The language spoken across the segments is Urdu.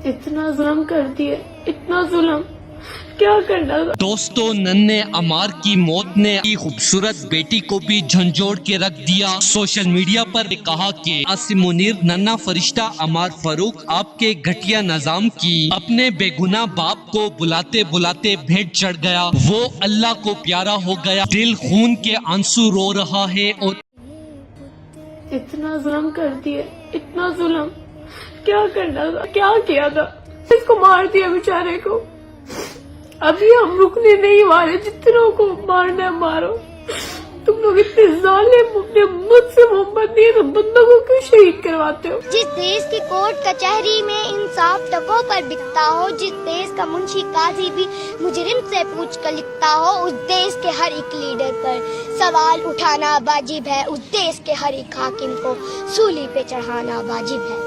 اتنا ظلم کر دیا، اتنا ظلم کیا کرنا تھا۔ دوستو، ننھے عمار کی موت نے خوبصورت بیٹی کو بھی جھنجھوڑ کے رکھ دیا۔ سوشل میڈیا پر کہا کہ عاصم منیر ننھا فرشتہ عمار فاروق آپ کے گھٹیا نظام کی اپنے بے گناہ باپ کو بلاتے بلاتے بھیٹ چڑھ گیا، وہ اللہ کو پیارا ہو گیا، دل خون کے آنسو رو رہا ہے اور اتنا ظلم کر دیا، اتنا ظلم کیا کرنا تھا، کیا کیا تھا، اس کو مار دیا بیچارے کو۔ ابھی ہم رکنے نہیں والے، جتنوں کو مارنا ہے مارو۔ تم لوگ اتنے ظالم، اپنے مجھ سے محبت نہیں ہے تو بندوں کو کیوں شہید کرواتے ہو؟ جس دیش کی کورٹ کچہری میں انصاف ٹکوں پر بکتا ہو، جس دیش کا منشی قاضی بھی مجرم سے پوچھ کر لکھتا ہو، اس دیش کے ہر ایک لیڈر پر سوال اٹھانا واجب ہے، اس دیش کے ہر ایک حاکم کو سولی پہ چڑھانا واجب ہے۔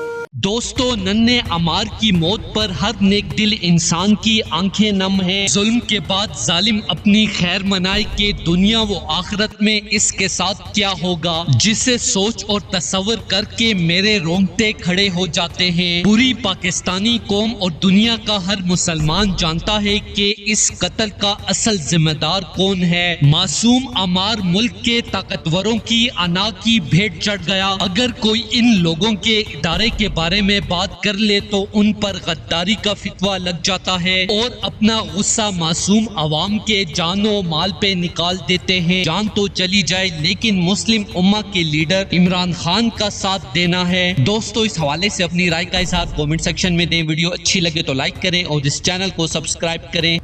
دوستو، ننھے عمار کی موت پر ہر نیک دل انسان کی آنکھیں نم ہیں۔ ظلم کے بعد ظالم اپنی خیر منائے کہ دنیا و آخرت میں اس کے ساتھ کیا ہوگا، جسے سوچ اور تصور کر کے میرے رونگٹے کھڑے ہو جاتے ہیں۔ پوری پاکستانی قوم اور دنیا کا ہر مسلمان جانتا ہے کہ اس قتل کا اصل ذمہ دار کون ہے۔ معصوم عمار ملک کے طاقتوروں کی انا کی بھیٹ چڑھ گیا۔ اگر کوئی ان لوگوں کے ادارے کے بارے میں بات کر لے تو ان پر غداری کا فتویٰ لگ جاتا ہے اور اپنا غصہ معصوم عوام کے جان و مال پہ نکال دیتے ہیں۔ جان تو چلی جائے لیکن مسلم امہ کے لیڈر عمران خان کا ساتھ دینا ہے۔ دوستو، اس حوالے سے اپنی رائے کا اظہار کومنٹ سیکشن میں دیں۔ ویڈیو اچھی لگے تو لائک کریں اور اس چینل کو سبسکرائب کریں۔